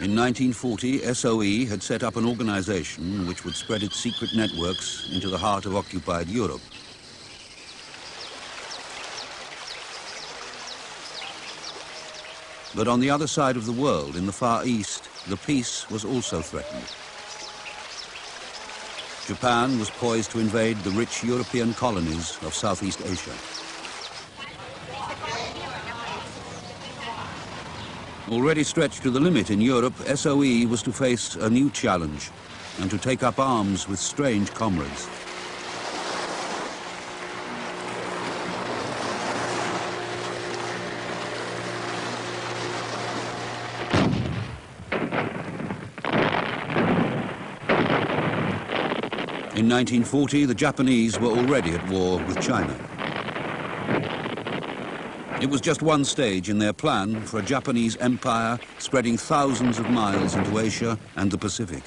In 1940, SOE had set up an organization which would spread its secret networks into the heart of occupied Europe. But on the other side of the world, in the Far East, the peace was also threatened. Japan was poised to invade the rich European colonies of Southeast Asia. Already stretched to the limit in Europe, SOE was to face a new challenge and to take up arms with strange comrades. In 1940, the Japanese were already at war with China. It was just one stage in their plan for a Japanese empire spreading thousands of miles into Asia and the Pacific.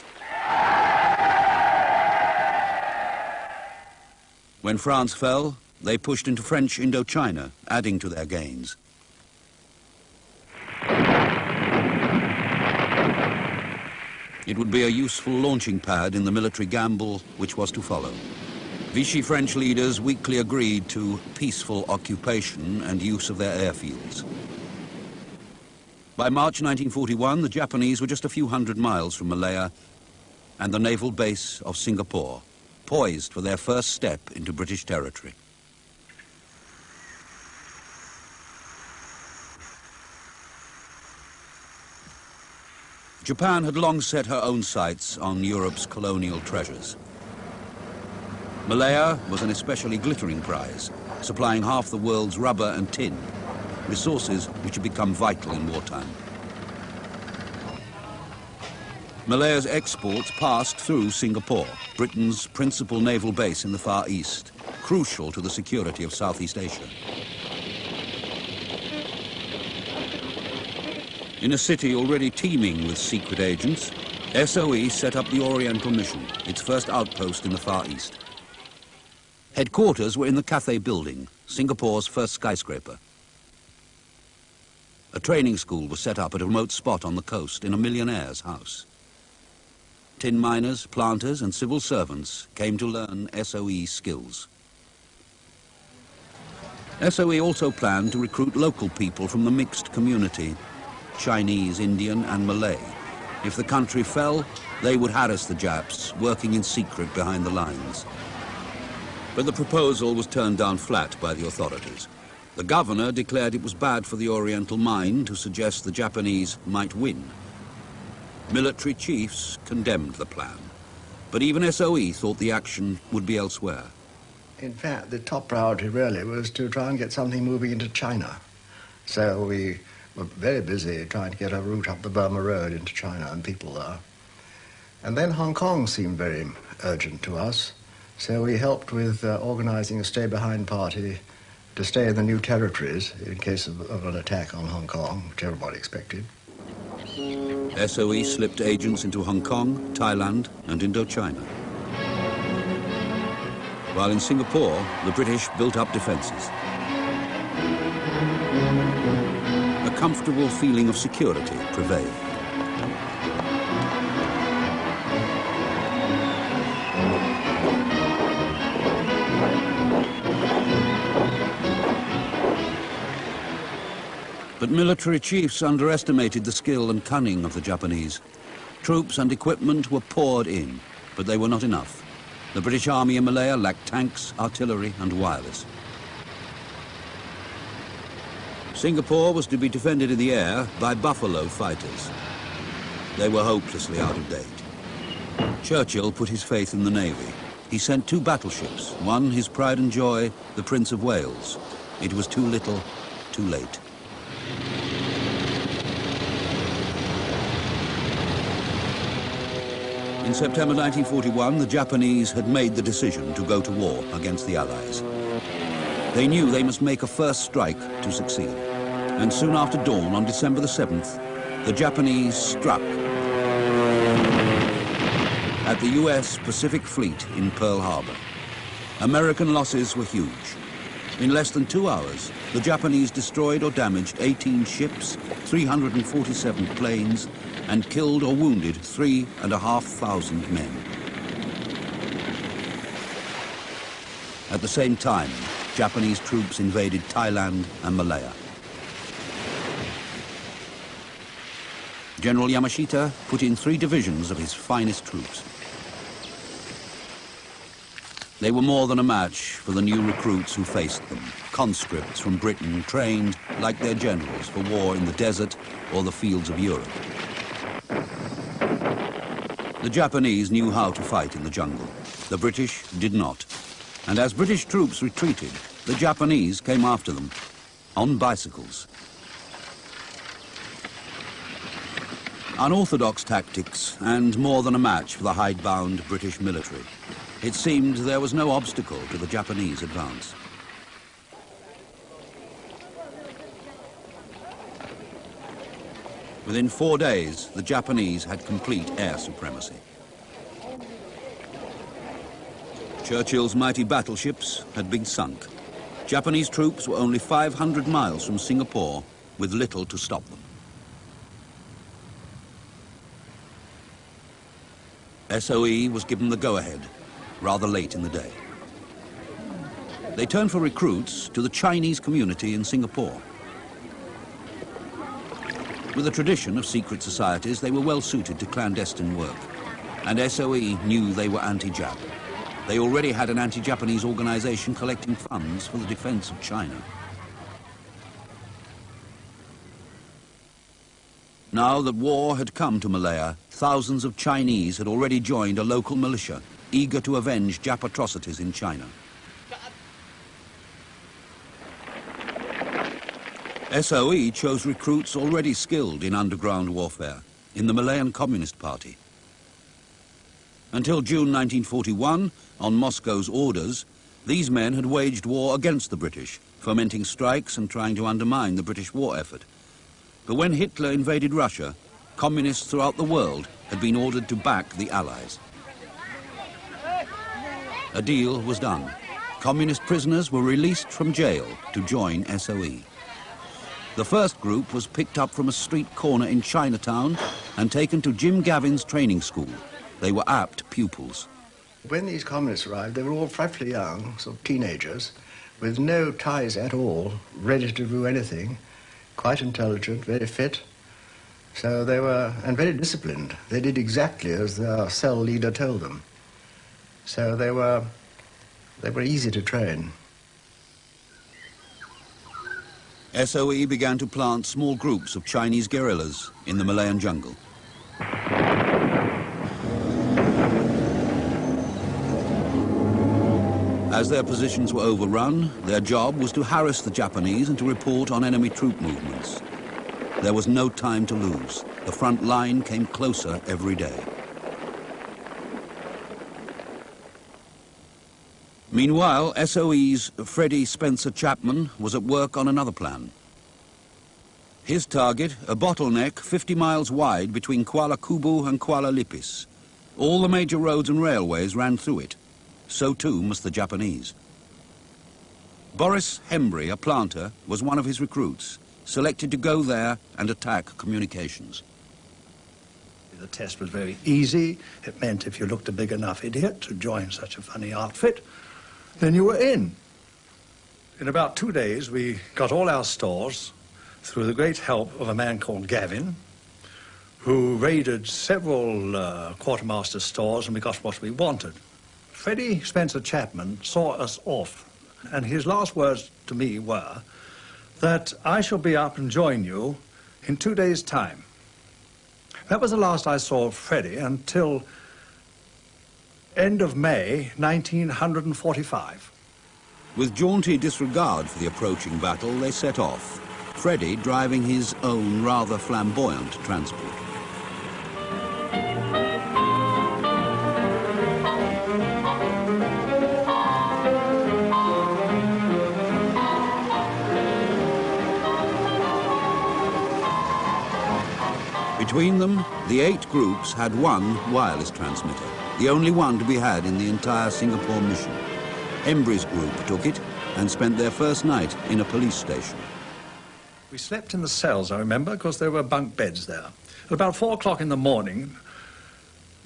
When France fell, they pushed into French Indochina, adding to their gains. It would be a useful launching pad in the military gamble which was to follow. Vichy French leaders weakly agreed to peaceful occupation and use of their airfields. By March 1941, the Japanese were just a few hundred miles from Malaya and the naval base of Singapore, poised for their first step into British territory. Japan had long set her own sights on Europe's colonial treasures. Malaya was an especially glittering prize, supplying half the world's rubber and tin, resources which had become vital in wartime. Malaya's exports passed through Singapore, Britain's principal naval base in the Far East, crucial to the security of Southeast Asia. In a city already teeming with secret agents, SOE set up the Oriental Mission, its first outpost in the Far East. Headquarters were in the Cathay Building, Singapore's first skyscraper. A training school was set up at a remote spot on the coast in a millionaire's house. Tin miners, planters and civil servants came to learn SOE skills. SOE also planned to recruit local people from the mixed community, Chinese, Indian and Malay. If the country fell, they would harass the Japs, working in secret behind the lines. But the proposal was turned down flat by the authorities. The governor declared it was bad for the Oriental mind to suggest the Japanese might win. Military chiefs condemned the plan, but even SOE thought the action would be elsewhere. In fact, the top priority really was to try and get something moving into China. So we were very busy trying to get a route up the Burma Road into China and people there. And then Hong Kong seemed very urgent to us. So we helped with organizing a stay-behind party to stay in the new territories in case of an attack on Hong Kong, which everybody expected. SOE slipped agents into Hong Kong, Thailand and Indochina. While in Singapore, the British built up defenses. A comfortable feeling of security prevailed. But military chiefs underestimated the skill and cunning of the Japanese. Troops and equipment were poured in, but they were not enough. The British Army in Malaya lacked tanks, artillery and wireless. Singapore was to be defended in the air by Buffalo fighters. They were hopelessly out of date. Churchill put his faith in the Navy. He sent 2 battleships, one his pride and joy, the Prince of Wales. It was too little, too late. In September 1941, the Japanese had made the decision to go to war against the Allies. They knew they must make a first strike to succeed. And soon after dawn, on December the 7th, the Japanese struck at the US Pacific Fleet in Pearl Harbor. American losses were huge. In less than 2 hours, the Japanese destroyed or damaged 18 ships, 347 planes, and killed or wounded 3,500 men. At the same time, Japanese troops invaded Thailand and Malaya. General Yamashita put in 3 divisions of his finest troops. They were more than a match for the new recruits who faced them, conscripts from Britain trained, like their generals, for war in the desert or the fields of Europe. The Japanese knew how to fight in the jungle. The British did not. And as British troops retreated, the Japanese came after them on bicycles. Unorthodox tactics and more than a match for the hidebound British military. It seemed there was no obstacle to the Japanese advance. Within 4 days, the Japanese had complete air supremacy. Churchill's mighty battleships had been sunk. Japanese troops were only 500 miles from Singapore with little to stop them. SOE was given the go-ahead rather late in the day. They turned for recruits to the Chinese community in Singapore. With a tradition of secret societies, they were well suited to clandestine work, and SOE knew they were anti-Jap. They already had an anti-Japanese organization collecting funds for the defense of China. Now that war had come to Malaya, thousands of Chinese had already joined a local militia, eager to avenge Jap atrocities in China. SOE chose recruits already skilled in underground warfare, in the Malayan Communist Party. Until June 1941, on Moscow's orders, these men had waged war against the British, fomenting strikes and trying to undermine the British war effort. But when Hitler invaded Russia, communists throughout the world had been ordered to back the Allies. A deal was done. Communist prisoners were released from jail to join SOE. The first group was picked up from a street corner in Chinatown and taken to Jim Gavin's training school. They were apt pupils. When these communists arrived, they were all frightfully young, sort of teenagers, with no ties at all, ready to do anything, quite intelligent, very fit. So they were, and very disciplined. They did exactly as their cell leader told them. So they were easy to train. SOE began to plant small groups of Chinese guerrillas in the Malayan jungle. As their positions were overrun, their job was to harass the Japanese and to report on enemy troop movements. There was no time to lose. The front line came closer every day. Meanwhile, SOE's Freddie Spencer Chapman was at work on another plan. His target, a bottleneck 50 miles wide between Kuala Kubu and Kuala Lipis. All the major roads and railways ran through it. So too must the Japanese. Boris Hembry, a planter, was one of his recruits, selected to go there and attack communications. The test was very easy. It meant if you looked a big enough idiot to join such a funny outfit, then you were in. In about 2 days, we got all our stores through the great help of a man called Gavin, who raided several quartermaster stores, and we got what we wanted. Freddie Spencer Chapman saw us off, and his last words to me were that I shall be up and join you in 2 days' time. That was the last I saw of Freddie until end of May 1945. With jaunty disregard for the approaching battle, they set off, Freddie driving his own rather flamboyant transport. Between them, the 8 groups had one wireless transmitter, the only one to be had in the entire Singapore mission. Embry's group took it, and spent their first night in a police station. We slept in the cells, I remember, because there were bunk beds there. At about 4 o'clock in the morning,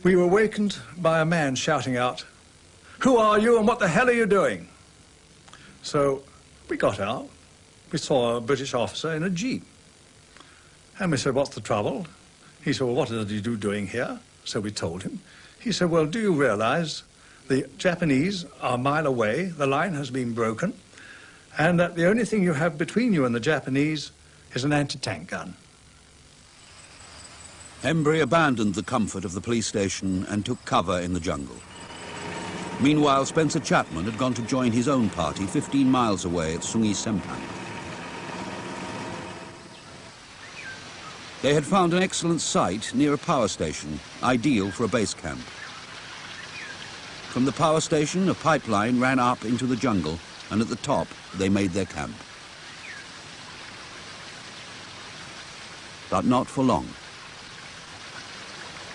we were awakened by a man shouting out, "Who are you and what the hell are you doing?" So we got out. We saw a British officer in a jeep. And we said, "What's the trouble?" He said, "Well, what are you doing here?" So we told him. He said, "Well, do you realize the Japanese are a mile away, the line has been broken, and that the only thing you have between you and the Japanese is an anti-tank gun?" Hembry abandoned the comfort of the police station and took cover in the jungle. Meanwhile, Spencer Chapman had gone to join his own party 15 miles away at Sungi Sempan. They had found an excellent site near a power station, ideal for a base camp. From the power station, a pipeline ran up into the jungle, and at the top, they made their camp. But not for long.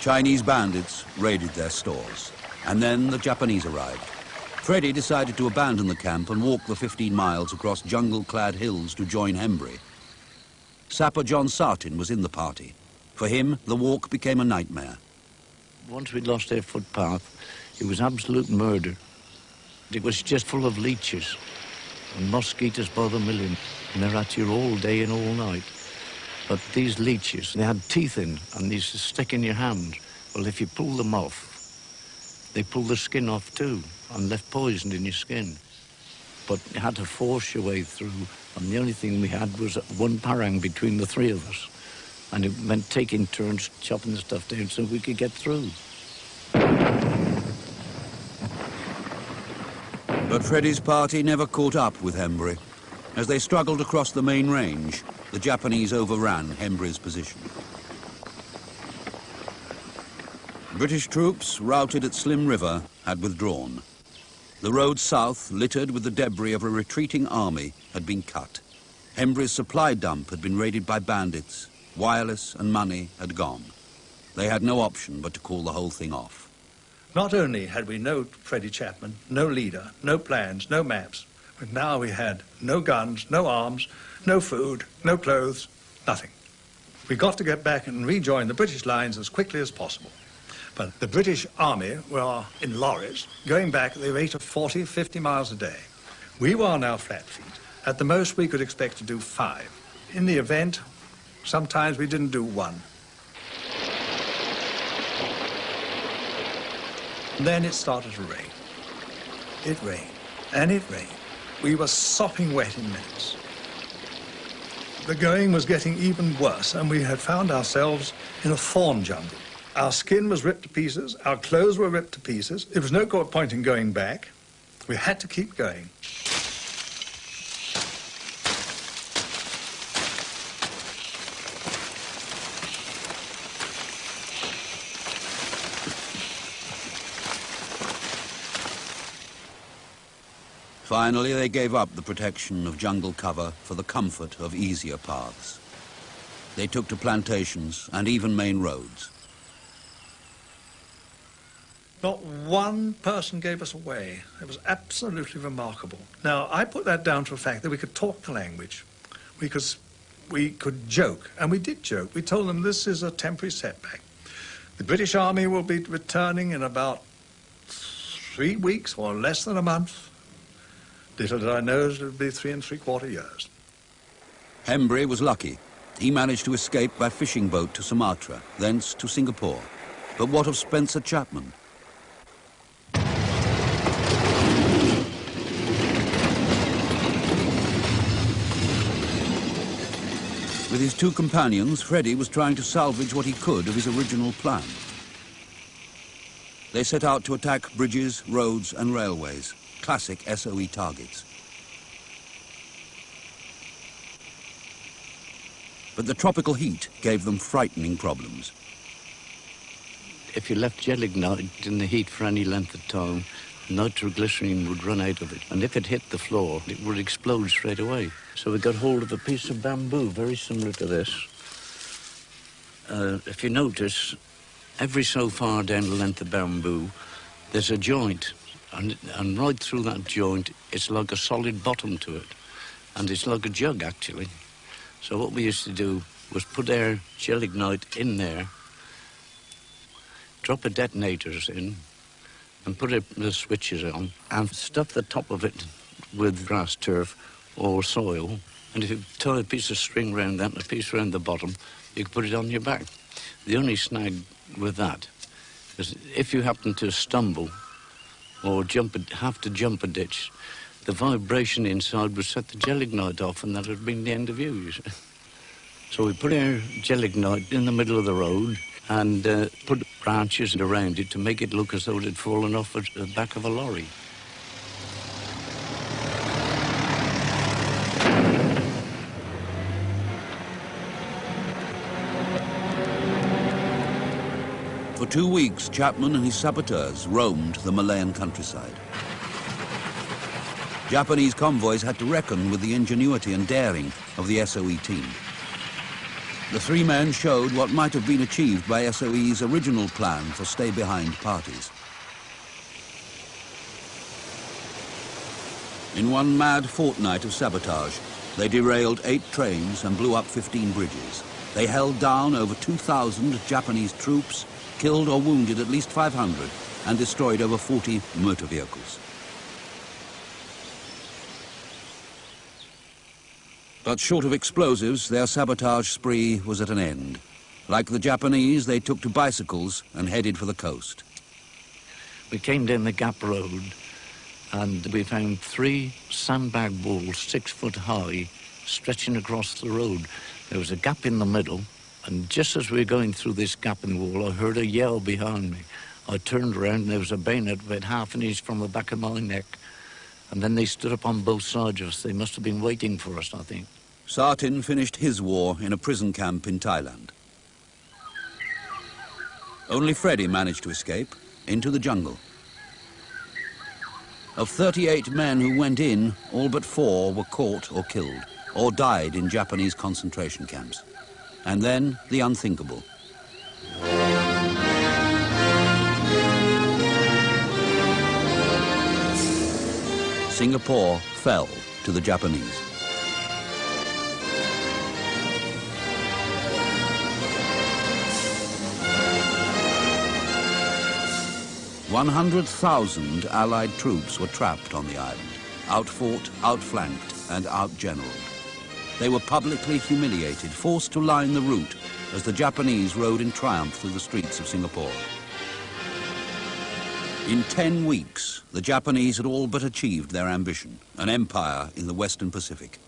Chinese bandits raided their stores, and then the Japanese arrived. Freddie decided to abandon the camp and walk the 15 miles across jungle-clad hills to join Hembry. Sapper John Sartin was in the party. For him, the walk became a nightmare. Once we'd lost our footpath, it was absolute murder. It was just full of leeches and mosquitoes by the million, and they're at you all day and all night. But these leeches, they had teeth in, and they used to stick in your hand. Well, if you pull them off, they pull the skin off too, and left poison in your skin. But you had to force your way through, and the only thing we had was one parang between the three of us. And it meant taking turns chopping the stuff down so we could get through. But Freddie's party never caught up with Hembry. As they struggled across the main range, the Japanese overran Hembry's position. British troops, routed at Slim River, had withdrawn. The road south, littered with the debris of a retreating army, had been cut. Hembry's supply dump had been raided by bandits. Wireless and money had gone. They had no option but to call the whole thing off. Not only had we no Freddie Chapman, no leader, no plans, no maps, but now we had no guns, no arms, no food, no clothes, nothing. We got to get back and rejoin the British lines as quickly as possible. But the British Army were in lorries, going back at the rate of 40, 50 miles a day. We were on our flat feet. At the most, we could expect to do 5. In the event, sometimes we didn't do 1. Then it started to rain. It rained, and it rained. We were sopping wet in minutes. The going was getting even worse, and we had found ourselves in a thorn jungle. Our skin was ripped to pieces, our clothes were ripped to pieces. There was no point in going back. We had to keep going. Finally, they gave up the protection of jungle cover for the comfort of easier paths. They took to plantations and even main roads. Not one person gave us away. It was absolutely remarkable. Now, I put that down to the fact that we could talk the language. We could joke, and we did joke. We told them this is a temporary setback. The British Army will be returning in about 3 weeks or less than a month. Little did I know it would be 3 3/4 years. Hembry was lucky. He managed to escape by fishing boat to Sumatra, thence to Singapore. But what of Spencer Chapman? With his 2 companions, Freddie was trying to salvage what he could of his original plan. They set out to attack bridges, roads and railways, classic SOE targets. But the tropical heat gave them frightening problems. If you left gelignite in the heat for any length of time, nitroglycerine would run out of it. And if it hit the floor, it would explode straight away. So we got hold of a piece of bamboo, very similar to this. If you notice, every so far down the length of bamboo, there's a joint. And right through that joint, it's like a solid bottom to it. And it's like a jug, actually. So what we used to do was put our gelignite in there, drop the detonators in, and put the switches on, and stuff the top of it with grass turf or soil. And if you tie a piece of string around that and a piece around the bottom, you can put it on your back. The only snag with that is if you happen to stumble or have to jump a ditch, the vibration inside would set the gelignite off, and that would have been the end of you see. So we put our gelignite in the middle of the road and put branches around it to make it look as though it had fallen off the back of a lorry. For 2 weeks, Chapman and his saboteurs roamed the Malayan countryside. Japanese convoys had to reckon with the ingenuity and daring of the SOE team. The three men showed what might have been achieved by SOE's original plan for stay-behind parties. In one mad fortnight of sabotage, they derailed 8 trains and blew up 15 bridges. They held down over 2,000 Japanese troops, killed or wounded at least 500, and destroyed over 40 motor vehicles. But short of explosives, their sabotage spree was at an end. Like the Japanese, they took to bicycles and headed for the coast. We came down the Gap Road and we found 3 sandbag walls 6 foot high stretching across the road. There was a gap in the middle, and just as we were going through this gap in the wall, I heard a yell behind me. I turned around and there was a bayonet about half an inch from the back of my neck. And then they stood up on both sides of us. They must have been waiting for us, I think. Sartin finished his war in a prison camp in Thailand. Only Freddie managed to escape into the jungle. Of 38 men who went in, all but 4 were caught or killed, or died in Japanese concentration camps. And then the unthinkable. Singapore fell to the Japanese. "100,000 Allied troops were trapped on the island, outfought, outflanked, and outgeneraled. They were publicly humiliated, forced to line the route as the Japanese rode in triumph through the streets of Singapore. In 10 weeks, the Japanese had all but achieved their ambition, an empire in the Western Pacific.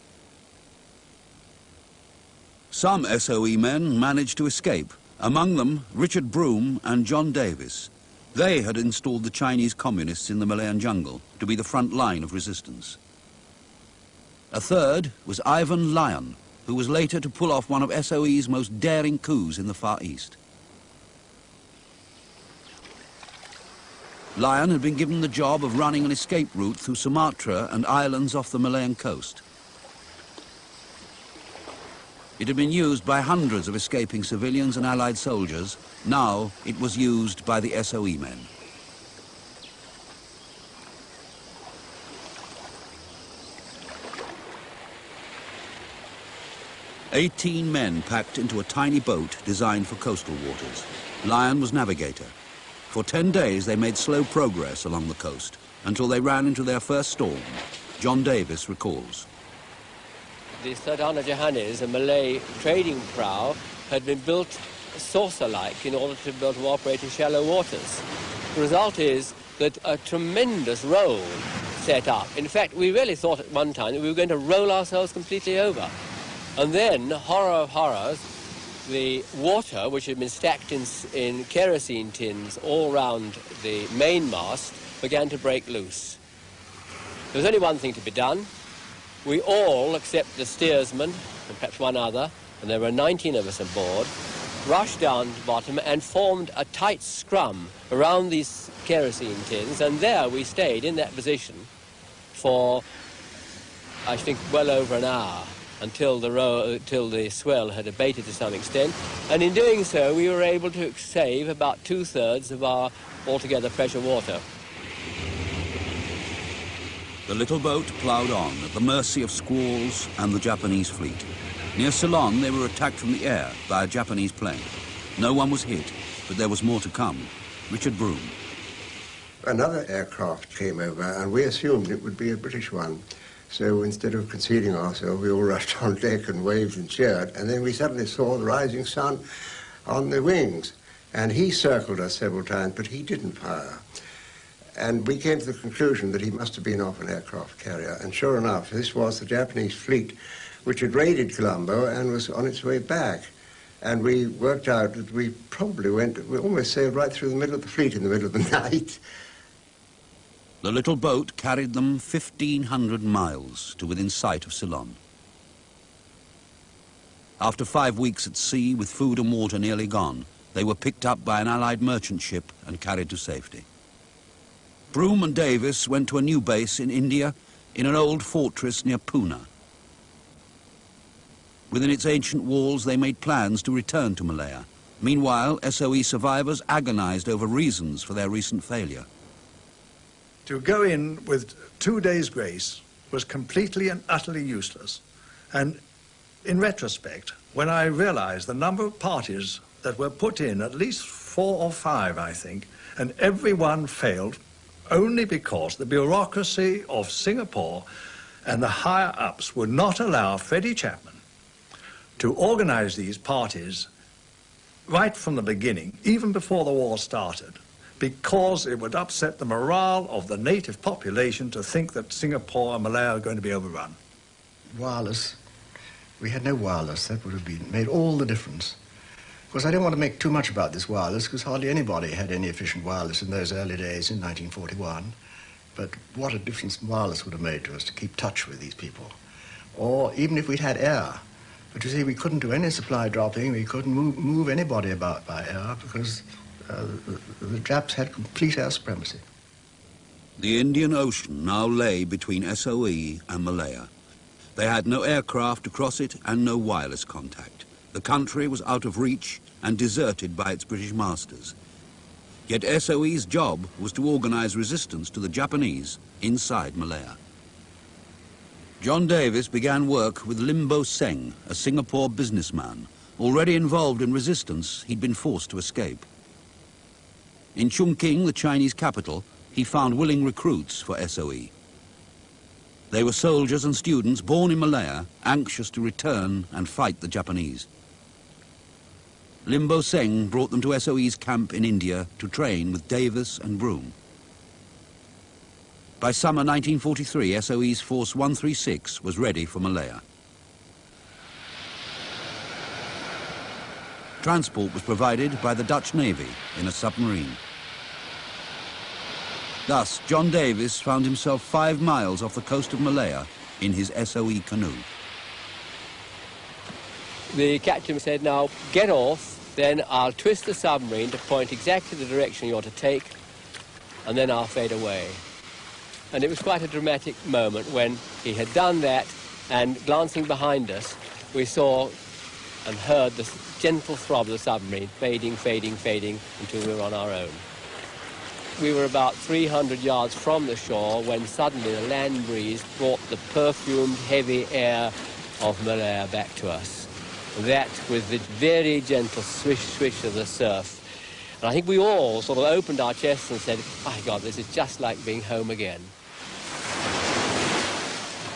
Some SOE men managed to escape, among them Richard Broome and John Davis. They had installed the Chinese communists in the Malayan jungle to be the front line of resistance. A third was Ivan Lyon, who was later to pull off one of SOE's most daring coups in the Far East. Lyon had been given the job of running an escape route through Sumatra and islands off the Malayan coast. It had been used by hundreds of escaping civilians and Allied soldiers. Now it was used by the SOE men. "18 men packed into a tiny boat designed for coastal waters. Lyon was navigator. For 10 days they made slow progress along the coast until they ran into their first storm. John Davis recalls. The Sardana Johannes, a Malay trading prau, had been built saucer-like in order to be able to operate in shallow waters. The result is that a tremendous roll set up. In fact, we really thought at one time that we were going to roll ourselves completely over. And then, horror of horrors, the water, which had been stacked in kerosene tins all round the mainmast, began to break loose. There was only one thing to be done. We all, except the steersman and perhaps one other, and there were 19 of us aboard, rushed down to the bottom and formed a tight scrum around these kerosene tins, and there we stayed in that position for, I think, well over an hour, until the swell had abated to some extent. And in doing so, we were able to save about 2/3 of our altogether pressure water. The little boat ploughed on at the mercy of squalls and the Japanese fleet. Near Ceylon, they were attacked from the air by a Japanese plane. No one was hit, but there was more to come. Richard Broome. Another aircraft came over, and we assumed it would be a British one. So instead of concealing ourselves, we all rushed on deck and waved and cheered, and then we suddenly saw the rising sun on the wings. And he circled us several times, but he didn't fire. And we came to the conclusion that he must have been off an aircraft carrier. And sure enough, this was the Japanese fleet which had raided Colombo and was on its way back. And we worked out that we almost sailed right through the middle of the fleet in the middle of the night. The little boat carried them 1,500 miles to within sight of Ceylon. After 5 weeks at sea with food and water nearly gone, they were picked up by an Allied merchant ship and carried to safety. Broome and Davis went to a new base in India in an old fortress near Poona. Within its ancient walls, they made plans to return to Malaya. Meanwhile, SOE survivors agonized over reasons for their recent failure. To go in with 2 days' grace was completely and utterly useless. And in retrospect, when I realized the number of parties that were put in, at least 4 or 5, I think, and every one failed only because the bureaucracy of Singapore and the higher-ups would not allow Freddie Chapman to organize these parties right from the beginning, even before the war started, because it would upset the morale of the native population to think that Singapore and Malaya are going to be overrun. Wireless. We had no wireless. That would have made all the difference. Of course, I don't want to make too much about this wireless, because hardly anybody had any efficient wireless in those early days in 1941. But what a difference wireless would have made to us to keep touch with these people. Or even if we'd had air. But you see, we couldn't do any supply dropping. We couldn't move anybody about by air, because the Japs had complete air supremacy. The Indian Ocean now lay between SOE and Malaya. They had no aircraft to cross it and no wireless contact. The country was out of reach and deserted by its British masters. Yet SOE's job was to organize resistance to the Japanese inside Malaya. John Davis began work with Limbo Seng, a Singapore businessman. Already involved in resistance, he'd been forced to escape. In Chungking, the Chinese capital, he found willing recruits for SOE. They were soldiers and students born in Malaya, anxious to return and fight the Japanese. Limbo Seng brought them to SOE's camp in India to train with Davis and Broome. By summer 1943, SOE's Force 136 was ready for Malaya. Transport was provided by the Dutch Navy in a submarine. Thus, John Davis found himself 5 miles off the coast of Malaya in his SOE canoe. The captain said, "Now get off, then I'll twist the submarine to point exactly the direction you're to take, and then I'll fade away." And it was quite a dramatic moment when he had done that, and glancing behind us, we saw and heard the gentle throb of the submarine fading, fading, fading until we were on our own. We were about 300 yards from the shore when suddenly the land breeze brought the perfumed, heavy air of Malaya back to us. That with the very gentle swish, swish of the surf. And I think we all sort of opened our chests and said, "My God, this is just like being home again."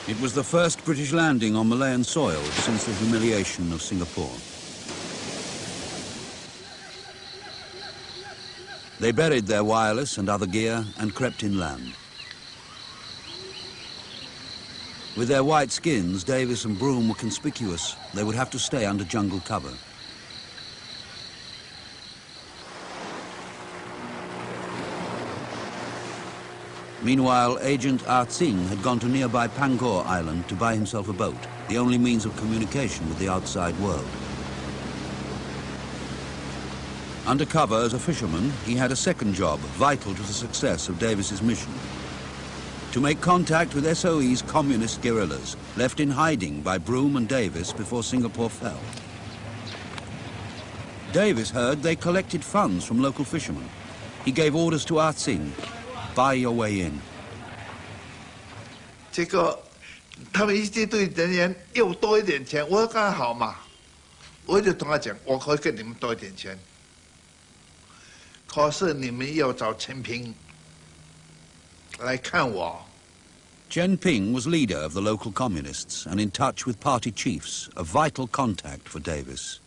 It was the first British landing on Malayan soil since the humiliation of Singapore. They buried their wireless and other gear and crept inland. With their white skins, Davis and Broome were conspicuous. They would have to stay under jungle cover. Meanwhile, Agent Ah Tsing had gone to nearby Pangor Island to buy himself a boat, the only means of communication with the outside world. Undercover as a fisherman, he had a second job, vital to the success of Davis's mission: to make contact with SOE's communist guerrillas, left in hiding by Broome and Davis before Singapore fell. Davis heard they collected funds from local fishermen. He gave orders to Ah Tsing: "Buy your way in." 结果他们一队人员又多一点钱，我刚好嘛，我就跟他讲，我可以给你们多一点钱，可是你们要找陈平来看我。 Chen Ping was leader of the local communists and in touch with party chiefs, a vital contact for Davis.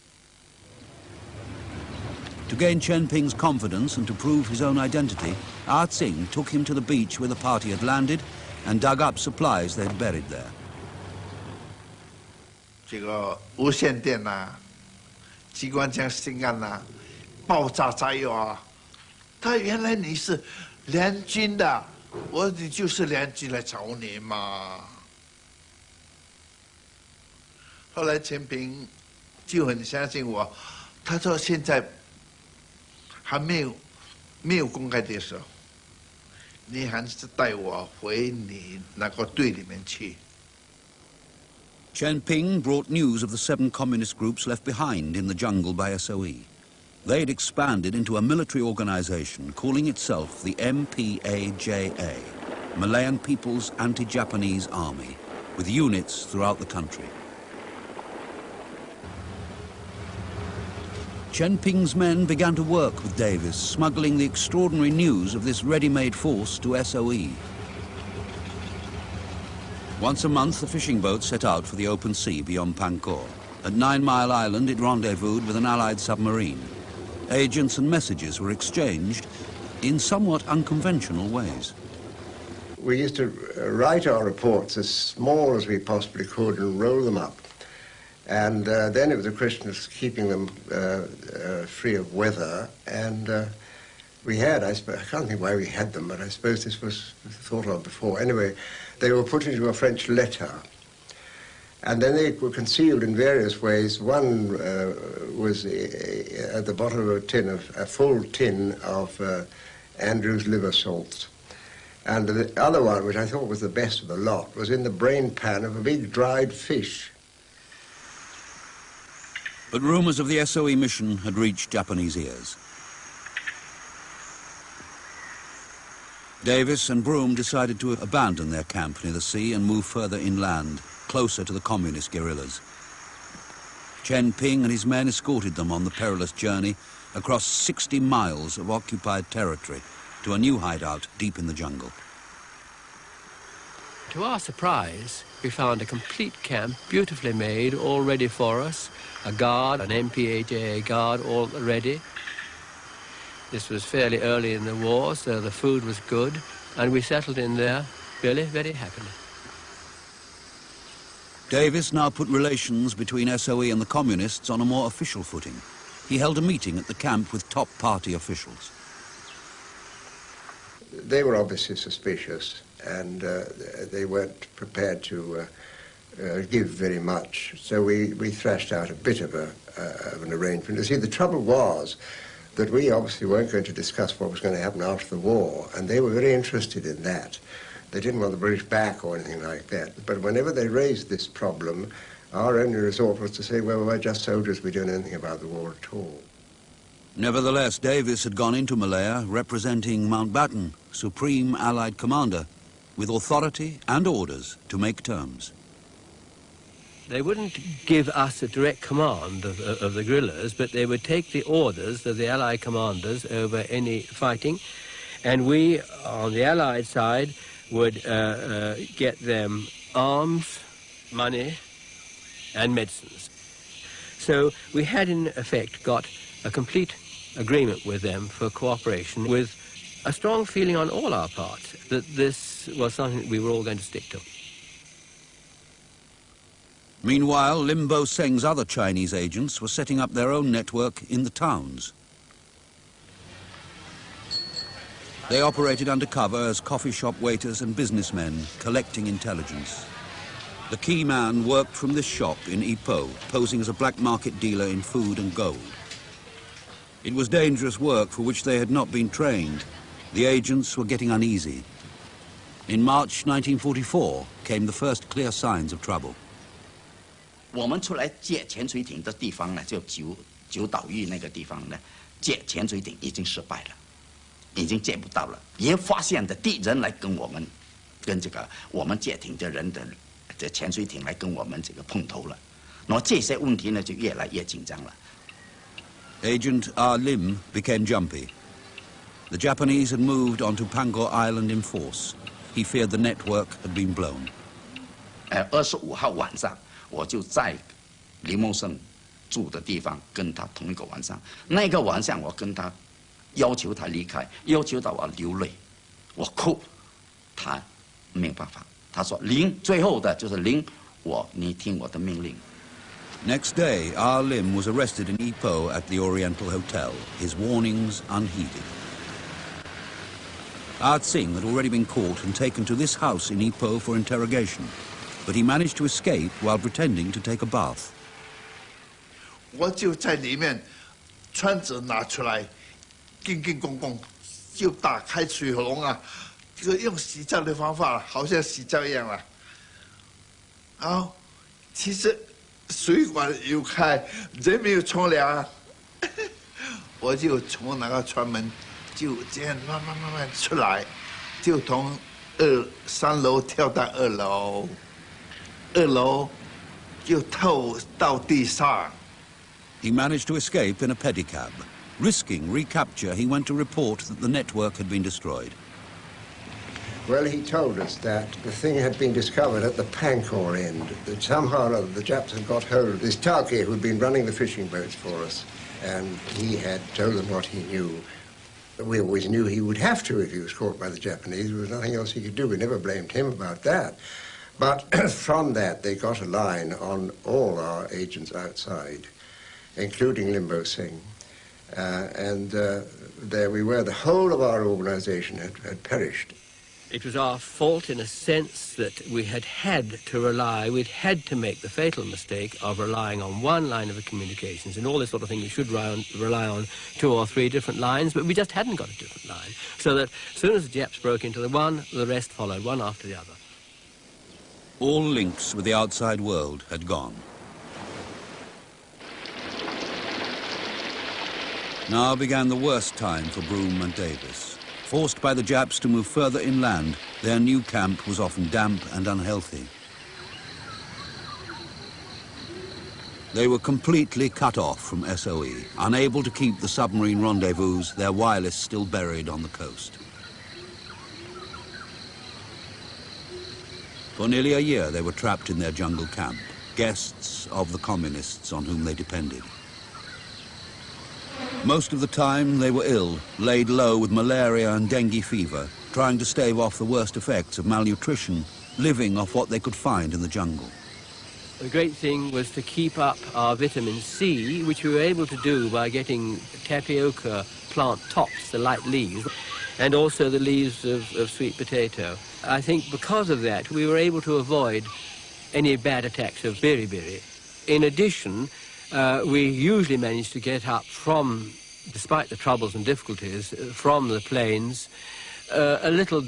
To gain Chen Ping's confidence and to prove his own identity, Ah Tsing took him to the beach where the party had landed and dug up supplies they'd buried there. 这个无线电呐、机关枪信案呐、爆炸炸药啊，他原来你是联军的。 我你就是联军来找你嘛。后来陈平就很相信我，他说现在还没有公开的时候，你还是带我回你那个队里面去。 Chen Ping brought news of the 7 communist groups left behind in the jungle by SOE. They had expanded into a military organization calling itself the MPAJA, Malayan People's Anti-Japanese Army, with units throughout the country. Chen Ping's men began to work with Davis, smuggling the extraordinary news of this ready-made force to SOE. Once a month, the fishing boat set out for the open sea beyond Pankor. At 9 Mile Island, it rendezvoused with an Allied submarine. Agents and messages were exchanged in somewhat unconventional ways. We used to write our reports as small as we possibly could and roll them up. And then it was a question of keeping them free of weather. And we had, I can't think why we had them, but I suppose this was thought of before. Anyway, they were put into a French letter. And then they were concealed in various ways. One was at the bottom of a full tin of Andrew's liver salts. And the other one, which I thought was the best of the lot, was in the brain pan of a big dried fish. But rumors of the SOE mission had reached Japanese ears. Davis and Broome decided to abandon their camp near the sea and move further inland, closer to the communist guerrillas. Chen Ping and his men escorted them on the perilous journey across 60 miles of occupied territory to a new hideout deep in the jungle. To our surprise, we found a complete camp, beautifully made, all ready for us. A guard, an MPAJA guard, all ready. This was fairly early in the war, so the food was good, and we settled in there really very happily. Davis now put relations between SOE and the communists on a more official footing. He held a meeting at the camp with top party officials. They were obviously suspicious, and they weren't prepared to give very much. So we thrashed out a bit of an arrangement. You see, the trouble was that we obviously weren't going to discuss what was going to happen after the war, and they were very interested in that. They didn't want the British back or anything like that. But whenever they raised this problem, our only resort was to say, well, we're just soldiers, we don't know anything about the war at all. Nevertheless, Davis had gone into Malaya representing Mountbatten, Supreme Allied Commander, with authority and orders to make terms. They wouldn't give us a direct command of the guerrillas, but they would take the orders of the Allied commanders over any fighting, and we, on the Allied side, would get them arms, money, and medicines. So we had, in effect, got a complete agreement with them for cooperation, with a strong feeling on all our parts that this was something that we were all going to stick to. Meanwhile, Lim Bo Seng's other Chinese agents were setting up their own network in the towns. They operated undercover as coffee shop waiters and businessmen, collecting intelligence. The key man worked from this shop in Ipoh, posing as a black market dealer in food and gold. It was dangerous work for which they had not been trained. The agents were getting uneasy. In March 1944 came the first clear signs of trouble. 我们出来借潜水艇的地方呢，就九岛屿那个地方呢，借潜水艇已经失败了，已经借不到了。也发现的敌人来跟我们跟这个我们舰艇的人的这潜水艇来跟我们这个碰头了，那么这些问题呢就越来越紧张了。Agent R. Lim became jumpy. The Japanese had moved onto Pangor Island in force. He feared the network had been blown. 25号晚上，我就在林茂生住的地方跟他同一个晚上。那个晚上，我跟他要求他离开，要求到我流泪，我哭，他没有办法。他说：“林，最后的就是林，你听我的命令。” Next day, R. Lim was arrested in Ipoh at the Oriental Hotel, his warnings unheeded. Art Singh had already been caught and taken to this house in Ipoh for interrogation, but he managed to escape while pretending to take a bath. 我就在里面，穿着拿出来，叮叮咣咣，就打开水龙啊，就用洗澡的方法，好像洗澡一样了。然后，其实水管有开，人没有冲凉啊，我就从那个船门就这样慢慢出来，就从3楼跳到2楼，2楼就透到地上。 He managed to escape in a pedicab. Risking recapture, he went to report that the network had been destroyed. Well, he told us that the thing had been discovered at the Pangor end, that somehow or other the Japs had got hold of this Tauke who'd been running the fishing boats for us, and he had told them what he knew. We always knew he would have to if he was caught by the Japanese. There was nothing else he could do. We never blamed him about that. But from that, they got a line on all our agents outside, including Limbo Singh. There we were. The whole of our organization had perished. It was our fault in a sense that we'd had to make the fatal mistake of relying on one line of communications. And all this sort of thing, we should rely on 2 or 3 different lines, but we just hadn't got a different line. So that as soon as the Japs broke into the one, the rest followed, one after the other. All links with the outside world had gone. Now began the worst time for Broome and Davis. Forced by the Japs to move further inland, their new camp was often damp and unhealthy. They were completely cut off from SOE, unable to keep the submarine rendezvous, their wireless still buried on the coast. For nearly a year they were trapped in their jungle camp, guests of the communists on whom they depended. Most of the time they were ill, laid low with malaria and dengue fever, trying to stave off the worst effects of malnutrition, living off what they could find in the jungle. The great thing was to keep up our vitamin C, which we were able to do by getting tapioca plant tops, the light leaves, and also the leaves of sweet potato. I think because of that we were able to avoid any bad attacks of beriberi. In addition, we usually managed to get up from, despite the troubles and difficulties, from the plains, a little,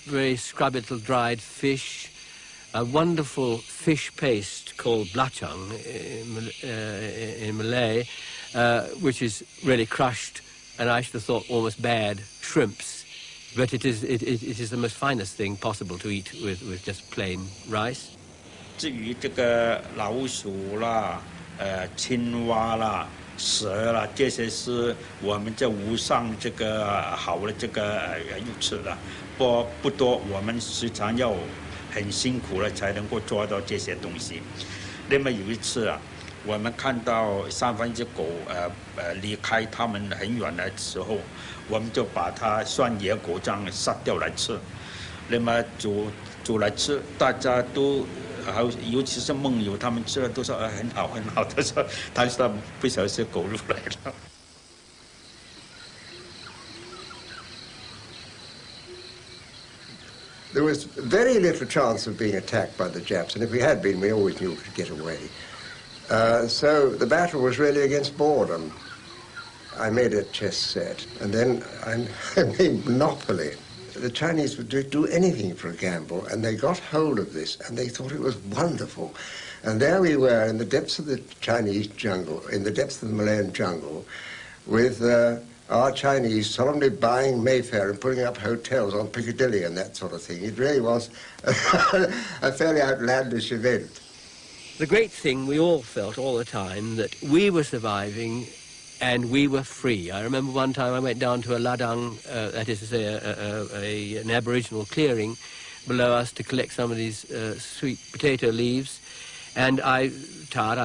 very scrubby little dried fish, a wonderful fish paste called blachang in Malay, which is really crushed, and I should have thought almost bad, shrimps. But it is the most finest thing possible to eat with just plain rice. 至于这个老鼠啦。 青蛙啦、蛇啦，这些是我们在湖上这个好的这个鱼吃的，不多，我们时常要很辛苦了才能够抓到这些东西。那么有一次啊，我们看到3只狗离开它们很远的时候，我们就把它像野狗这样杀掉来吃。那么煮来吃，大家都。 尤其是梦游，他们吃了都说很好很好。他说不小心狗入来了。 There was very little chance of being attacked by the Japs, and if we had been, we always knew we could get away. So the battle was really against boredom. I made a chess set, and then I made Monopoly. The Chinese would do anything for a gamble, and they got hold of this, and they thought it was wonderful. And there we were in the depths of the Chinese jungle, in the depths of the Malayan jungle, with our Chinese solemnly buying Mayfair and putting up hotels on Piccadilly and that sort of thing. It really was a fairly outlandish event. The great thing we all felt all the time, that we were surviving and we were free. I remember one time I went down to a ladang, that is to say an aboriginal clearing below us to collect some of these sweet potato leaves, and I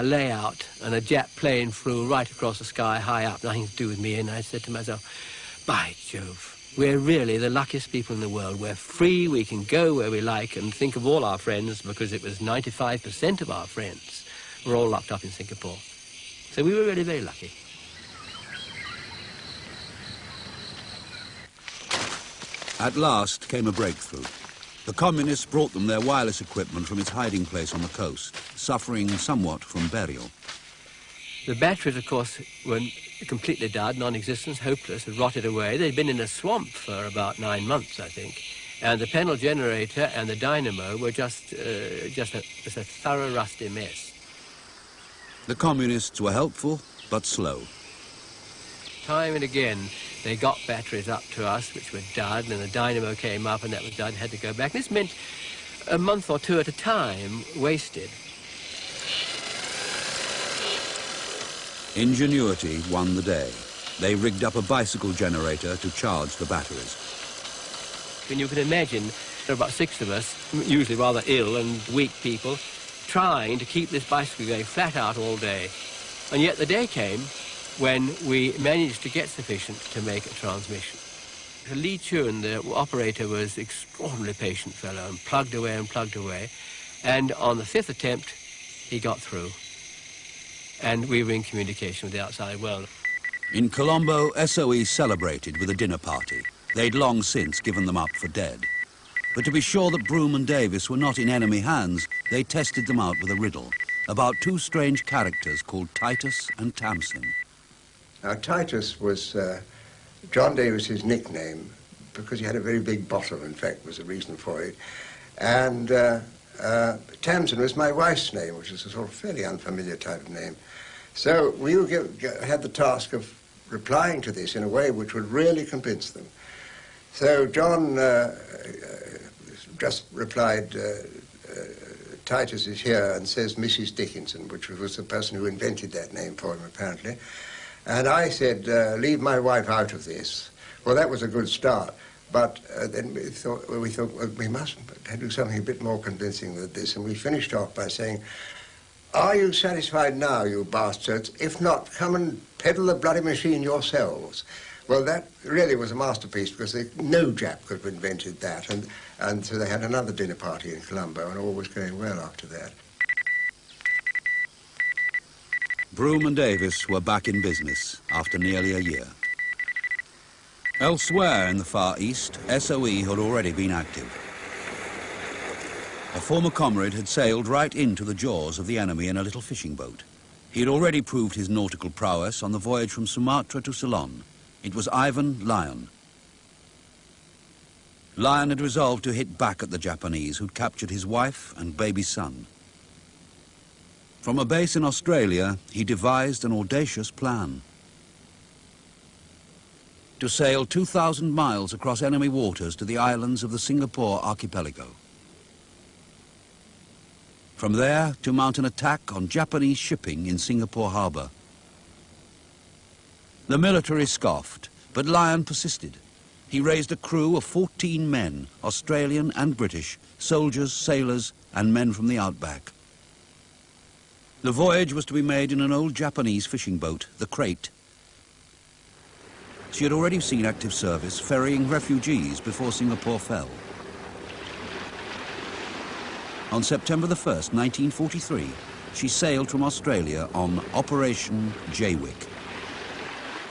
lay out and a Jap plane flew right across the sky high up, nothing to do with me, and I said to myself, by Jove, we're really the luckiest people in the world. We're free, we can go where we like, and think of all our friends, because it was 95% of our friends were all locked up in Singapore. So we were really very lucky. At last came a breakthrough. The communists brought them their wireless equipment from its hiding place on the coast, suffering somewhat from burial. The batteries, of course, were completely dead, non-existent, hopeless, had rotted away. They'd been in a swamp for about 9 months, I think. And the panel generator and the dynamo were just a thorough rusty mess. The communists were helpful, but slow. Time and again, they got batteries up to us, which were dud, and the dynamo came up, and that was dud, had to go back. This meant a month or two at a time wasted. Ingenuity won the day. They rigged up a bicycle generator to charge the batteries. And you can imagine there were about 6 of us, usually rather ill and weak people, trying to keep this bicycle going flat out all day. And yet the day came when we managed to get sufficient to make a transmission. Lee Chun, the operator, was an extraordinarily patient fellow and plugged away, and on the 5th attempt, he got through. And we were in communication with the outside world. In Colombo, SOE celebrated with a dinner party. They'd long since given them up for dead. But to be sure that Broome and Davis were not in enemy hands, they tested them out with a riddle about 2 strange characters called Titus and Tamsin. Now, Titus was John Davis's nickname, because he had a very big bottom, in fact, was the reason for it. And Tamsin was my wife's name, which is a sort of fairly unfamiliar type of name. So we had the task of replying to this in a way which would really convince them. So John just replied, Titus is here, and says Mrs. Dickinson, which was the person who invented that name for him, apparently. And I said, leave my wife out of this. Well, that was a good start. But then we thought, well, we must do something a bit more convincing than this. And we finished off by saying, are you satisfied now, you bastards? If not, come and peddle the bloody machine yourselves. Well, that really was a masterpiece, because no Jap could have invented that. And so they had another dinner party in Colombo, and all was going well after that. Broome and Davis were back in business after nearly a year. Elsewhere in the Far East, SOE had already been active. A former comrade had sailed right into the jaws of the enemy in a little fishing boat. He had already proved his nautical prowess on the voyage from Sumatra to Ceylon. It was Ivan Lyon. Lyon had resolved to hit back at the Japanese, who'd captured his wife and baby son. From a base in Australia, he devised an audacious plan. To sail 2,000 miles across enemy waters to the islands of the Singapore archipelago. From there, to mount an attack on Japanese shipping in Singapore harbour. The military scoffed, but Lyon persisted. He raised a crew of 14 men, Australian and British, soldiers, sailors, and men from the outback. The voyage was to be made in an old Japanese fishing boat, the Crate. She had already seen active service, ferrying refugees before Singapore fell. On September the 1st, 1943, she sailed from Australia on Operation Jaywick.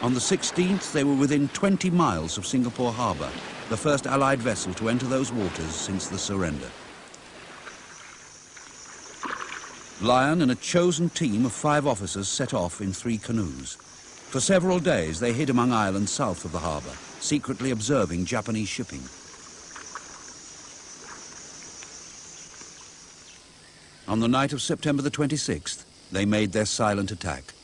On the 16th, they were within 20 miles of Singapore harbour, the first Allied vessel to enter those waters since the surrender. Lyon and a chosen team of 5 officers set off in 3 canoes. For several days, they hid among islands south of the harbour, secretly observing Japanese shipping. On the night of September the 26th, they made their silent attack.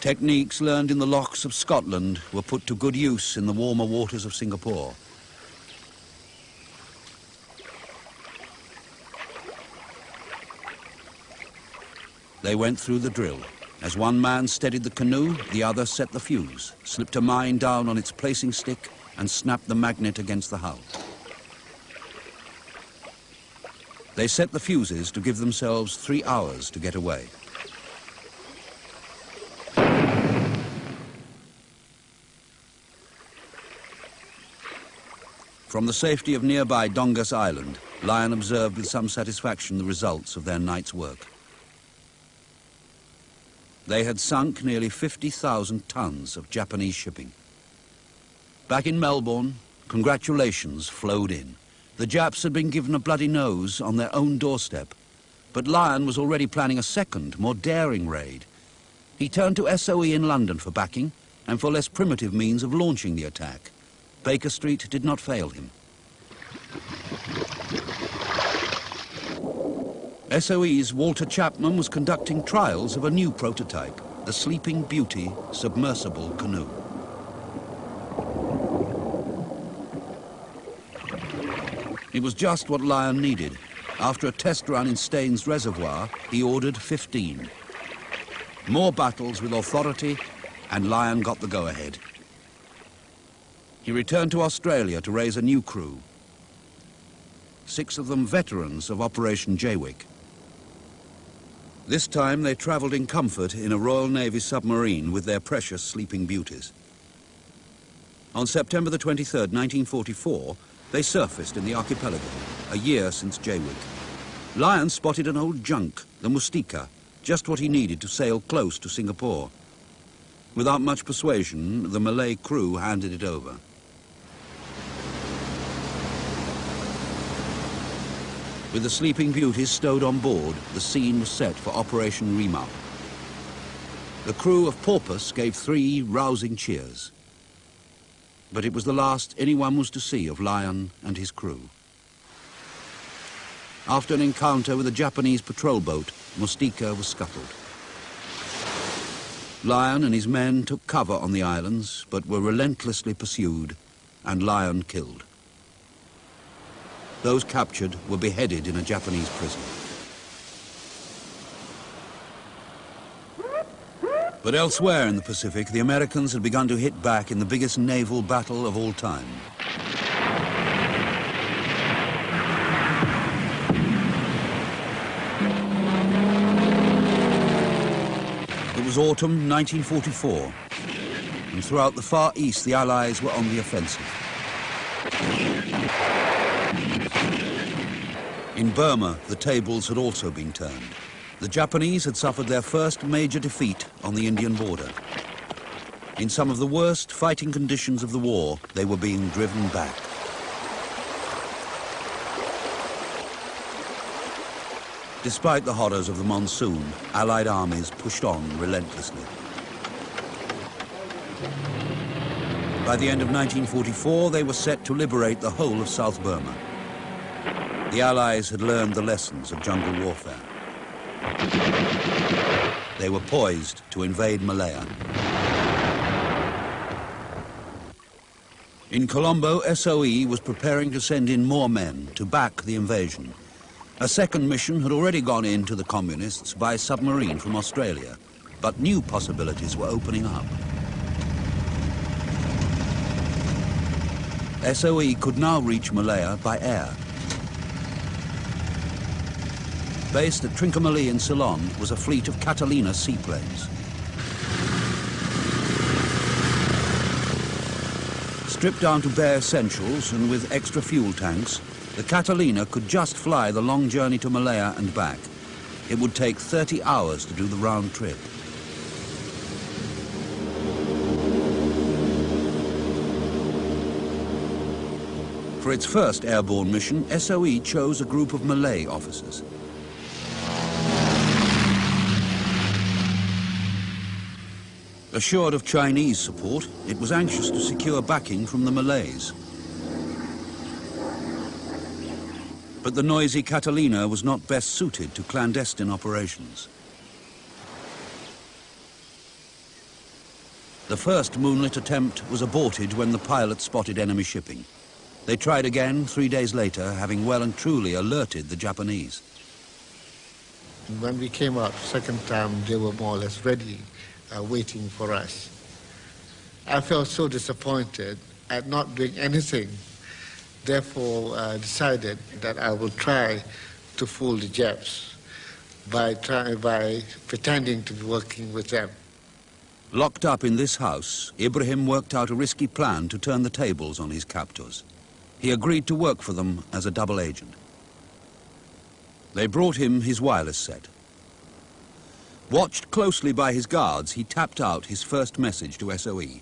Techniques learned in the locks of Scotland were put to good use in the warmer waters of Singapore. They went through the drill. As one man steadied the canoe, the other set the fuse, slipped a mine down on its placing stick, and snapped the magnet against the hull. They set the fuses to give themselves 3 hours to get away. From the safety of nearby Dongus Island, Lyon observed with some satisfaction the results of their night's work. They had sunk nearly 50,000 tons of Japanese shipping. Back in Melbourne, congratulations flowed in. The Japs had been given a bloody nose on their own doorstep, but Lyon was already planning a second, more daring raid. He turned to SOE in London for backing and for less primitive means of launching the attack. Baker Street did not fail him. SOE's Walter Chapman was conducting trials of a new prototype, the Sleeping Beauty submersible canoe. It was just what Lyon needed. After a test run in Staines Reservoir, he ordered 15. More battles with authority, and Lyon got the go-ahead. He returned to Australia to raise a new crew. 6 of them veterans of Operation Jaywick. This time they travelled in comfort in a Royal Navy submarine with their precious Sleeping Beauties. On September the 23rd, 1944, they surfaced in the archipelago, a year since Jaywick. Lyon spotted an old junk, the Mustika, just what he needed to sail close to Singapore. Without much persuasion, the Malay crew handed it over. With the Sleeping Beauties stowed on board, the scene was set for Operation Remount. The crew of Porpoise gave 3 rousing cheers. But it was the last anyone was to see of Lyon and his crew. After an encounter with a Japanese patrol boat, Mustika was scuttled. Lyon and his men took cover on the islands, but were relentlessly pursued, and Lyon killed. Those captured were beheaded in a Japanese prison. But elsewhere in the Pacific, the Americans had begun to hit back in the biggest naval battle of all time. It was autumn 1944, and throughout the Far East, the Allies were on the offensive. In Burma, the tables had also been turned. The Japanese had suffered their first major defeat on the Indian border. In some of the worst fighting conditions of the war, they were being driven back. Despite the horrors of the monsoon, Allied armies pushed on relentlessly. By the end of 1944, they were set to liberate the whole of South Burma. The Allies had learned the lessons of jungle warfare. They were poised to invade Malaya. In Colombo, SOE was preparing to send in more men to back the invasion. A second mission had already gone in to the communists by submarine from Australia, but new possibilities were opening up. SOE could now reach Malaya by air. Based at Trincomalee in Ceylon was a fleet of Catalina seaplanes. Stripped down to bare essentials and with extra fuel tanks, the Catalina could just fly the long journey to Malaya and back. It would take 30 hours to do the round trip. For its first airborne mission, SOE chose a group of Malay officers. Assured of Chinese support, it was anxious to secure backing from the Malays. But the noisy Catalina was not best suited to clandestine operations. The first moonlit attempt was aborted when the pilot spotted enemy shipping. They tried again 3 days later, having well and truly alerted the Japanese. When we came out second time, they were more or less ready, waiting for us. I felt so disappointed at not doing anything. Therefore, I decided that I would try to fool the Japs by pretending to be working with them. Locked up in this house, Ibrahim worked out a risky plan to turn the tables on his captors. He agreed to work for them as a double agent. They brought him his wireless set. Watched closely by his guards, he tapped out his first message to SOE,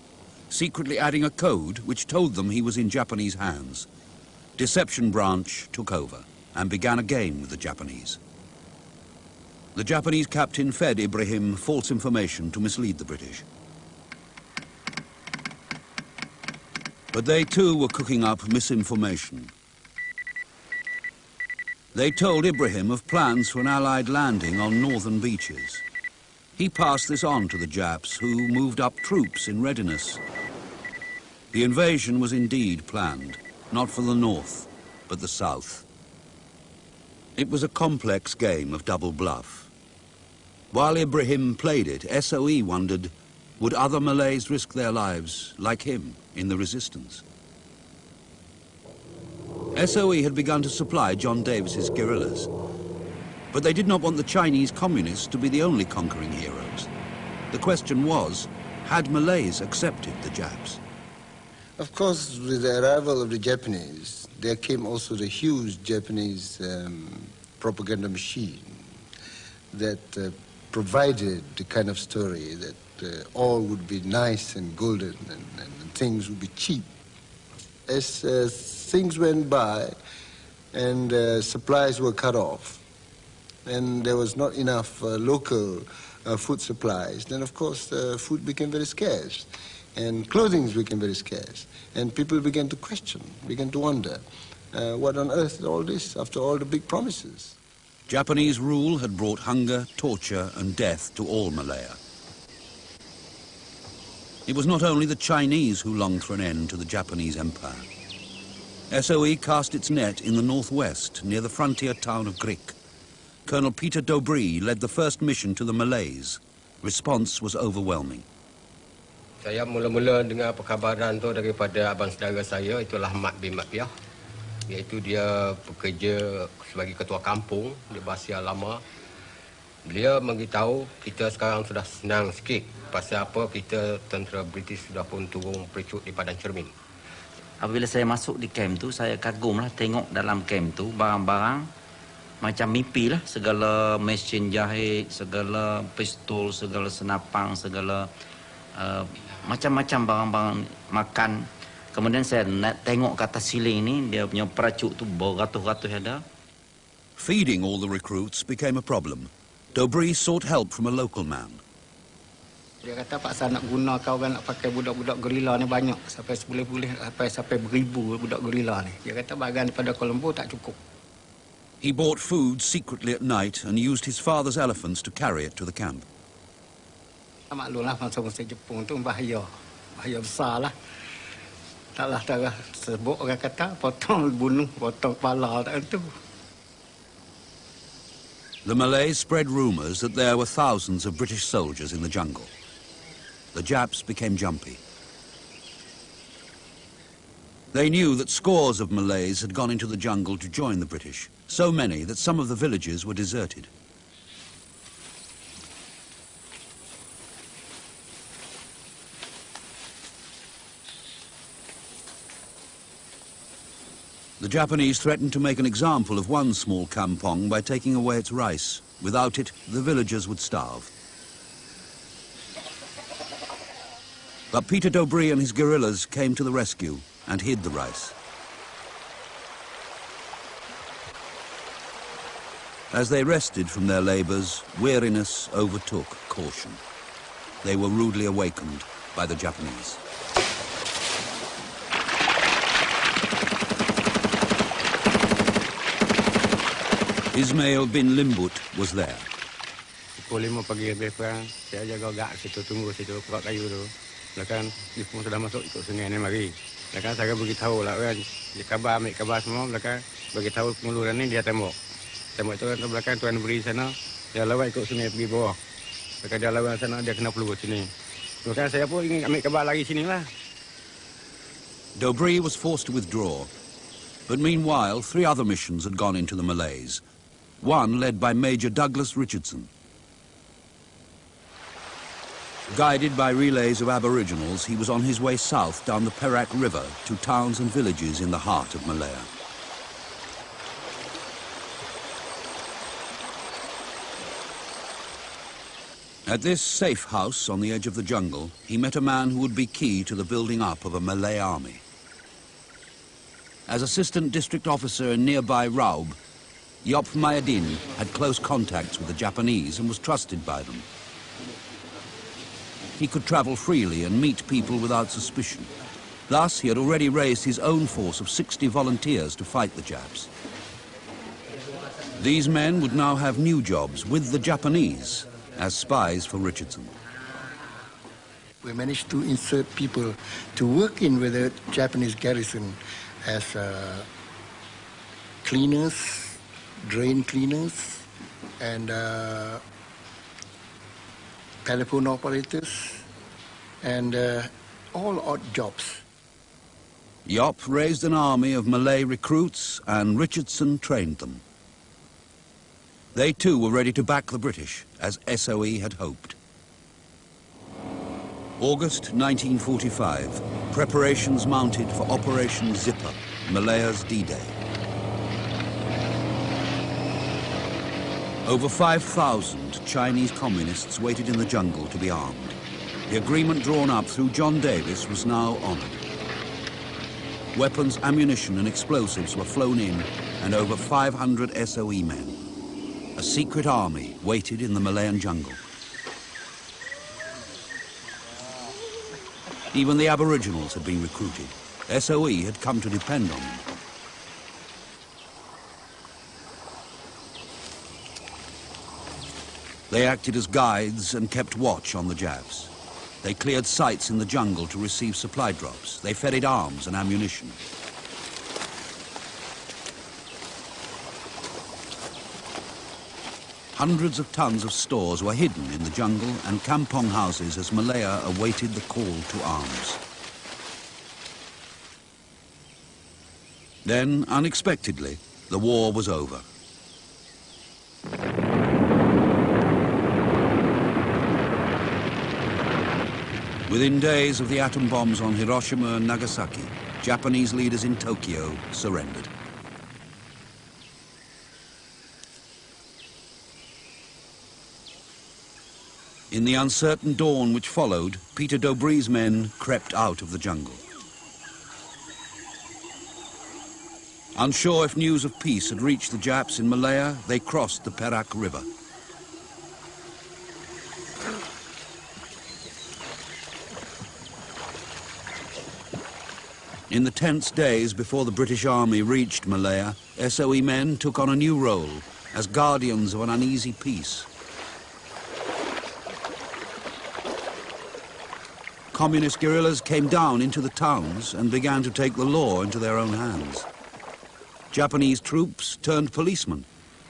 secretly adding a code which told them he was in Japanese hands. Deception branch took over and began a game with the Japanese. The Japanese captain fed Ibrahim false information to mislead the British. But they too were cooking up misinformation. They told Ibrahim of plans for an Allied landing on northern beaches. He passed this on to the Japs, who moved up troops in readiness. The invasion was indeed planned, not for the north, but the south. It was a complex game of double bluff. While Ibrahim played it, SOE wondered, would other Malays risk their lives, like him, in the resistance? SOE had begun to supply John Davis's guerrillas, but they did not want the Chinese communists to be the only conquering heroes. The question was, had Malays accepted the Japs? Of course, with the arrival of the Japanese, there came also the huge Japanese propaganda machine that provided the kind of story that all would be nice and golden and things would be cheap. As things went by and supplies were cut off and there was not enough local food supplies, then of course food became very scarce and clothing became very scarce and people began to question, began to wonder, what on earth is all this after all the big promises? Japanese rule had brought hunger, torture and death to all Malaya. It was not only the Chinese who longed for an end to the Japanese empire. SOE cast its net in the northwest, near the frontier town of Grik. Colonel Peter Dobry led the first mission to the Malays. Response was overwhelming. Saya mula-mula dengar perkabaran tu daripada abang saudara saya, itulah Mat bin Mat Piah. Iaitu dia bekerja sebagai ketua kampung di Basia Lama. Beliau memberitahu kita sekarang sudah senang sikit. Pasal apa kita tentera British sudah pun turun pericut di Padang Cermin. Apabila saya masuk di camp tu, saya kagumlah tengok dalam camp tu barang-barang macam mimpi lah. Segala mesin jahit, segala pistol, segala senapang, segala macam-macam barang-barang makan. Kemudian saya tengok ke atas siling ni, dia punya peracuk tu beratus-ratus ada. Feeding all the recruits became a problem. Dobry sought help from a local man. Dia kata paksa nak guna kau kan nak pakai budak-budak gerila ni banyak. Sampai sepuluh-puluh, sampai beribu budak gerila ni. Dia kata bahagian daripada Colombo tak cukup. He bought food secretly at night and used his father's elephants to carry it to the camp. Maklumlah masa-masa Jepun tu bahaya. Bahaya besar lah. Taklah darah sebut orang kata potong bunuh, potong kepala tak tentu. The Malays spread rumors that there were thousands of British soldiers in the jungle. The Japs became jumpy. They knew that scores of Malays had gone into the jungle to join the British, so many that some of the villages were deserted. The Japanese threatened to make an example of one small kampong by taking away its rice. Without it, the villagers would starve. But Peter Dobry and his guerrillas came to the rescue and hid the rice. As they rested from their labors, weariness overtook caution. They were rudely awakened by the Japanese. Ismail bin Limbut was there. Pukul 5 pagi lebih kurang, saya jaga gak situ, tunggu situ, perak kayu tu. Kan dia pun sudah masuk ikut sungai ni mari. Kan saya beritahu lah kan, dia kabar ambil kabar semua, kan beritahu pengeluaran ni dia tembok. Tembok itu kan ke belakang tuan beri sana, dia lewat ikut sungai pergi bawah. Kan dia lewat sana dia kena peluru sini. Kan saya pun ingin ambil kabar lagi sini lah. Dobry was forced to withdraw, but meanwhile 3 other missions had gone into the Malays, one led by Major Douglas Richardson. Guided by relays of Aboriginals, he was on his way south down the Perak River to towns and villages in the heart of Malaya. At this safe house on the edge of the jungle, he met a man who would be key to the building up of a Malay army. As assistant district officer in nearby Raub, Yop Mayadin had close contacts with the Japanese and was trusted by them. He could travel freely and meet people without suspicion. Thus, he had already raised his own force of 60 volunteers to fight the Japs. These men would now have new jobs with the Japanese as spies for Richardson. We managed to insert people to work in with the Japanese garrison as cleaners, drain cleaners, and telephone operators, and all odd jobs. Yop raised an army of Malay recruits and Richardson trained them. They too were ready to back the British, as SOE had hoped. August 1945, preparations mounted for Operation Zipper, Malaya's D-Day. Over 5,000 Chinese communists waited in the jungle to be armed. The agreement drawn up through John Davis was now honored. Weapons, ammunition and explosives were flown in, and over 500 SOE men. A secret army waited in the Malayan jungle. Even the Aboriginals had been recruited. SOE had come to depend on them. They acted as guides and kept watch on the Japs. They cleared sites in the jungle to receive supply drops. They ferried arms and ammunition. Hundreds of tons of stores were hidden in the jungle and kampong houses as Malaya awaited the call to arms. Then, unexpectedly, the war was over. Within days of the atom bombs on Hiroshima and Nagasaki, Japanese leaders in Tokyo surrendered. In the uncertain dawn which followed, Peter Dobry's men crept out of the jungle. Unsure if news of peace had reached the Japs in Malaya, they crossed the Perak River. In the tense days before the British Army reached Malaya, SOE men took on a new role as guardians of an uneasy peace. Communist guerrillas came down into the towns and began to take the law into their own hands. Japanese troops turned policemen.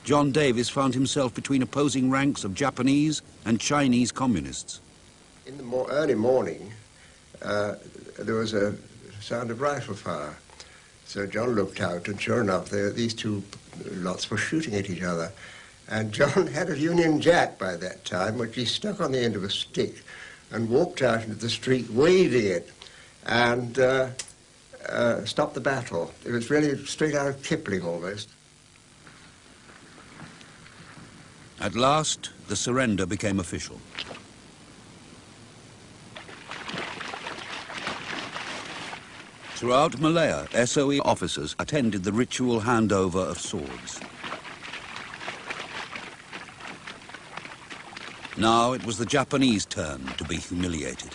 John Davis found himself between opposing ranks of Japanese and Chinese communists. In the early morning, there was a sound of rifle fire. So John looked out, and sure enough, these two lots were shooting at each other. And John had a Union Jack by that time, which he stuck on the end of a stick and walked out into the street waving it and stopped the battle. It was really straight out of Kipling almost. At last, the surrender became official. Throughout Malaya, SOE officers attended the ritual handover of swords. Now it was the Japanese turn to be humiliated.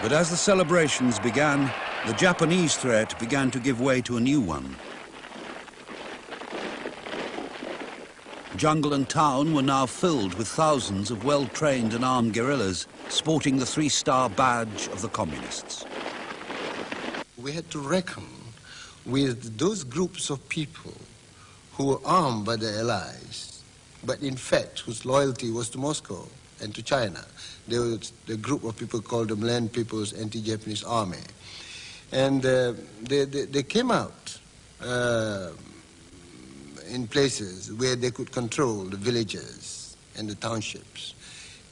But as the celebrations began, The Japanese threat began to give way to a new one. Jungle and town were now filled with thousands of well-trained and armed guerrillas, sporting the 3-star badge of the communists. We had to reckon with those groups of people who were armed by the Allies, but in fact whose loyalty was to Moscow and to China. There was the group of people called the Land People's Anti-Japanese Army. And they came out in places where they could control the villages and the townships.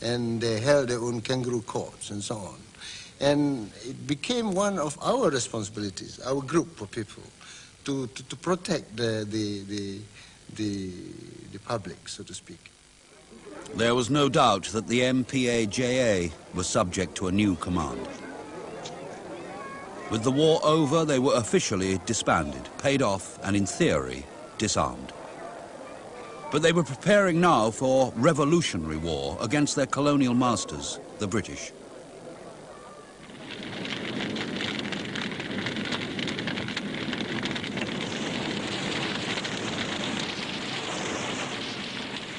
And they held their own kangaroo courts and so on. And it became one of our responsibilities, our group of people, to protect the public, so to speak. There was no doubt that the MPAJA was subject to a new command. With the war over, they were officially disbanded, paid off, and in theory, disarmed. But they were preparing now for revolutionary war against their colonial masters, the British.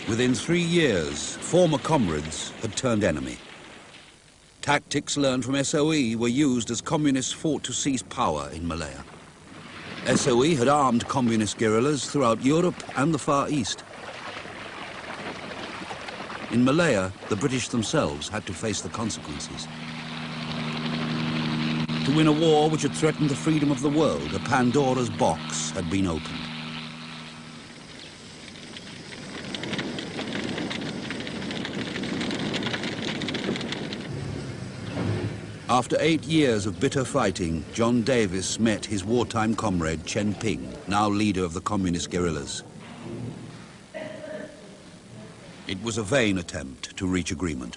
Within 3 years, former comrades had turned enemy. Tactics learned from SOE were used as communists fought to seize power in Malaya. SOE had armed communist guerrillas throughout Europe and the Far East. In Malaya, the British themselves had to face the consequences. To win a war which had threatened the freedom of the world, a Pandora's box had been opened. After 8 years of bitter fighting, John Davis met his wartime comrade Chen Ping, now leader of the communist guerrillas. It was a vain attempt to reach agreement.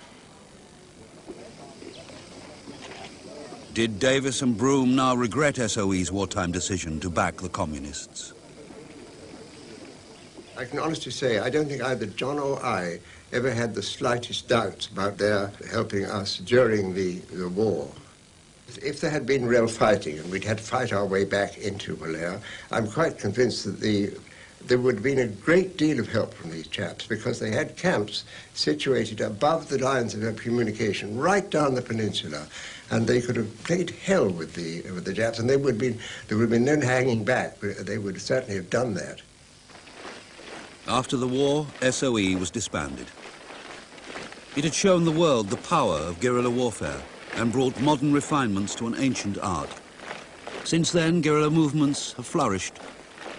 Did Davis and Broome now regret SOE's wartime decision to back the communists? I can honestly say I don't think either John or I ever had the slightest doubts about their helping us during the war. If there had been real fighting and we'd had to fight our way back into Malaya, I'm quite convinced that there would have been a great deal of help from these chaps because they had camps situated above the lines of communication right down the peninsula, and they could have played hell with the Japs, and there would have been no hanging back. They would certainly have done that. After the war, SOE was disbanded. It had shown the world the power of guerrilla warfare and brought modern refinements to an ancient art. Since then, guerrilla movements have flourished,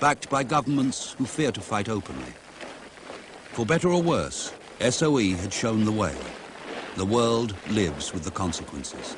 backed by governments who fear to fight openly. For better or worse, SOE had shown the way. The world lives with the consequences.